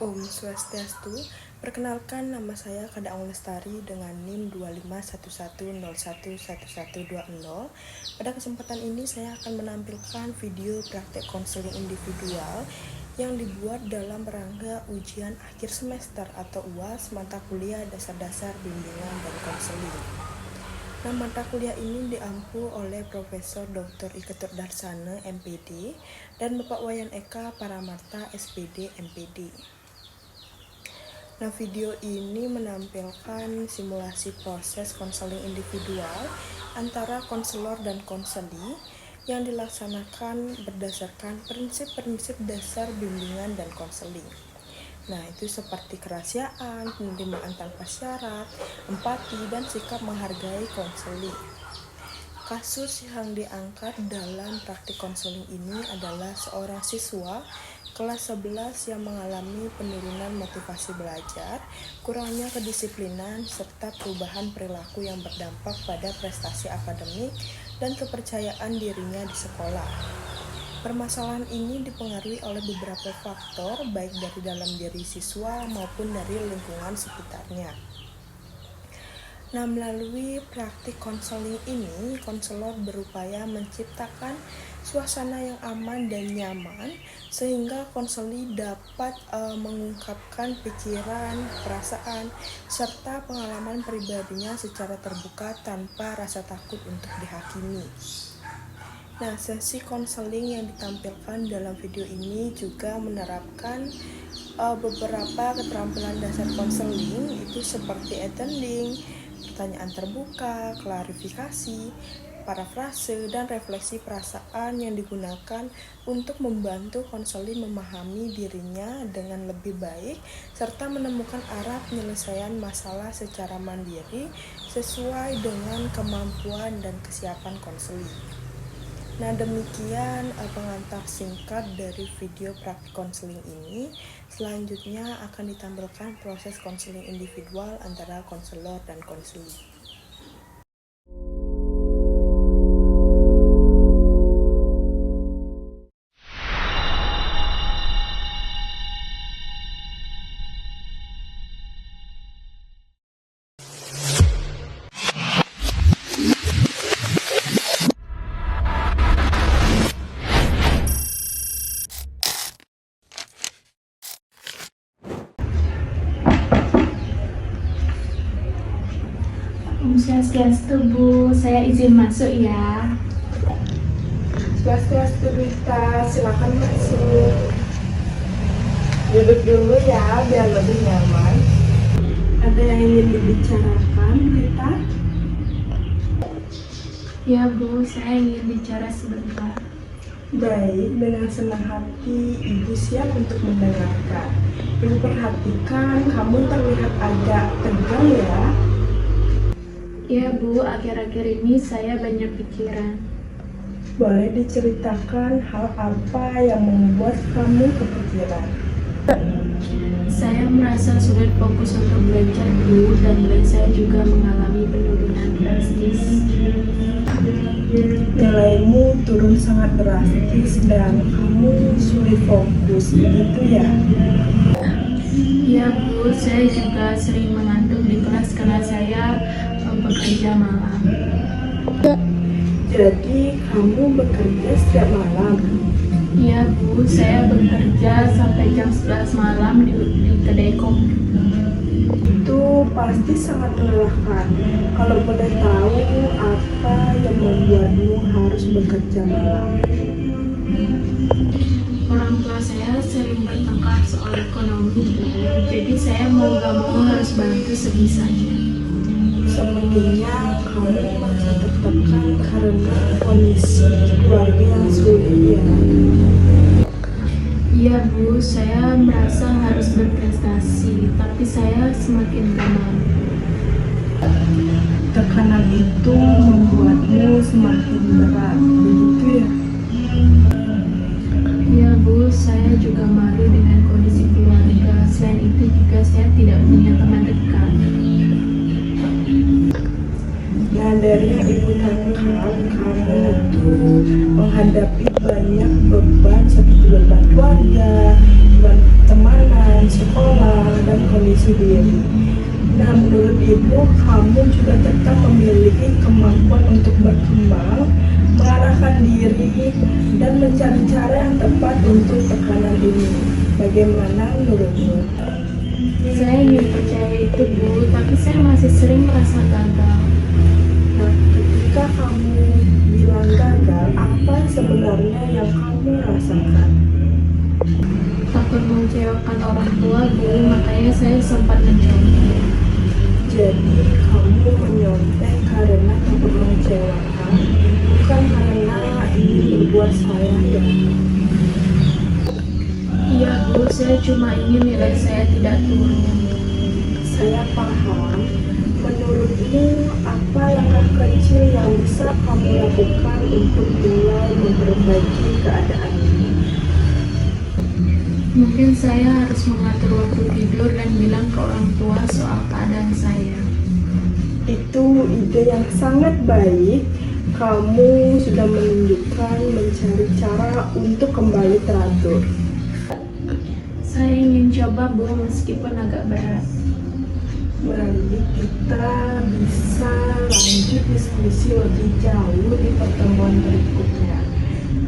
Om Swastiastu, perkenalkan nama saya Kadaung Lestari dengan NIM 2511011120. Pada kesempatan ini saya akan menampilkan video praktek konseling individual yang dibuat dalam rangka ujian akhir semester atau UAS mata kuliah dasar-dasar bimbingan dan konseling. Nah, mata kuliah ini diampu oleh Profesor Dr. Iketur Darsana MPD dan Bapak Wayan Eka Paramarta SPD MPD. Nah, video ini menampilkan simulasi proses konseling individual antara konselor dan konseli yang dilaksanakan berdasarkan prinsip-prinsip dasar bimbingan dan konseling. Nah, itu seperti kerahasiaan, penerimaan tanpa syarat, empati, dan sikap menghargai konseling. Kasus yang diangkat dalam praktik konseling ini adalah seorang siswa kelas 11 yang mengalami penurunan motivasi belajar, kurangnya kedisiplinan, serta perubahan perilaku yang berdampak pada prestasi akademik dan kepercayaan dirinya di sekolah. Permasalahan ini dipengaruhi oleh beberapa faktor, baik dari dalam diri siswa maupun dari lingkungan sekitarnya. Nah, melalui praktik konseling ini, konselor berupaya menciptakan suasana yang aman dan nyaman sehingga konseli dapat mengungkapkan pikiran, perasaan, serta pengalaman pribadinya secara terbuka tanpa rasa takut untuk dihakimi. Nah, sesi konseling yang ditampilkan dalam video ini juga menerapkan beberapa keterampilan dasar konseling, itu seperti attending, pertanyaan terbuka, klarifikasi, parafrase, dan refleksi perasaan yang digunakan untuk membantu konseli memahami dirinya dengan lebih baik serta menemukan arah penyelesaian masalah secara mandiri sesuai dengan kemampuan dan kesiapan konseli. Nah, demikian pengantar singkat dari video praktik konseling ini. Selanjutnya akan ditampilkan proses konseling individual antara konselor dan konseli. Om Swastiastu, Bu. Saya izin masuk ya. Swastiastu, Rita. Silakan masuk. Duduk dulu ya, biar lebih nyaman. Ada yang ingin dibicarakan, Rita? Ya, Bu. Saya ingin bicara sebentar. Baik, dengan senang hati Ibu siap untuk mendengarkan. Ibu perhatikan kamu terlihat agak tegang ya. Ya, Bu. Akhir-akhir ini saya banyak pikiran. Boleh diceritakan hal apa yang membuat kamu kepikiran? Saya merasa sulit fokus untuk belajar, Bu, dan saya juga mengalami penurunan drastis. Nilaimu turun sangat drastis dan kamu sulit fokus, begitu ya? Ya, Bu. Saya juga sering mengantuk di kelas karena saya bekerja malam. Jadi kamu bekerja setiap malam? Ya, Bu. Saya bekerja sampai jam 11 malam di kedai kopi. Itu pasti sangat melelahkan. Kalau boleh tahu apa yang membuatmu harus bekerja malam? Orang tua saya sering bertengkar soal ekonomi, jadi saya mau gak mau harus bantu sebisanya. Sepertinya kamu masih tertekan karena kondisi keluarga yang sulit ya. Iya, Bu, saya merasa harus berprestasi, tapi saya semakin gak mau. Tekanan itu membuatmu semakin berat, begitu ya? Iya, Bu, saya juga malu dengan kondisi keluarga. Selain itu juga saya tidak punya teman dekat. Nah, dari yang Ibu tangkap, kamu itu menghadapi banyak beban seperti beban keluarga, beban temanan, transformasi diri. Nah, menurut Ibu, kamu juga tetap memiliki kemampuan untuk berkembang, mengarahkan diri, dan mencari cara yang tepat untuk tekanan ini. Bagaimana menurutmu? Saya ingin percaya itu, Bu, tapi saya masih sering merasa gagal. Nah, ketika kamu bilang gagal, apa sebenarnya yang kamu rasakan? Takut mengecewakan orang tua, Bu, makanya saya sempat mencoba. Jadi, kamu menyontek karena takut mengecewakan, bukan karena ingin berbuat salah ya? Iya, Bu, saya cuma ingin nilai saya tidak turun. Saya paham. Menurutmu, apa langkah kecil yang bisa kamu lakukan untuk mulai memperbaiki keadaan ini? Mungkin saya harus mengatur waktu tidur dan bilang ke orang tua soal keadaan saya. Itu ide yang sangat baik. Kamu sudah menunjukkan mencari cara untuk kembali teratur. Saya ingin coba, Bu, meskipun agak berat. Mari kita bisa lanjut diskusi lebih jauh di pertemuan berikutnya.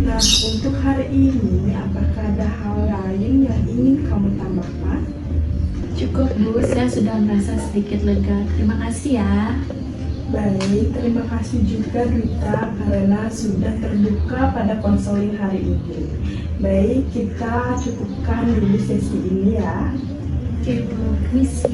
Nah, untuk hari ini, apakah ada hal lain yang ingin kamu tambahkan? Cukup, Bu, saya sudah merasa sedikit lega. Terima kasih ya. Baik, terima kasih juga Dwita karena sudah terbuka pada konseling hari ini. Baik, kita cukupkan dulu sesi ini ya. Oke, Bu, misi.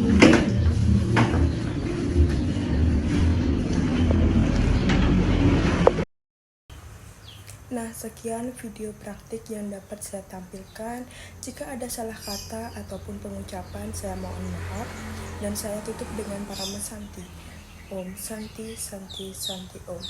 Nah, sekian video praktik yang dapat saya tampilkan. Jika ada salah kata ataupun pengucapan, saya mohon maaf. Dan saya tutup dengan para mesanti. Om Santi Santi Santi Om.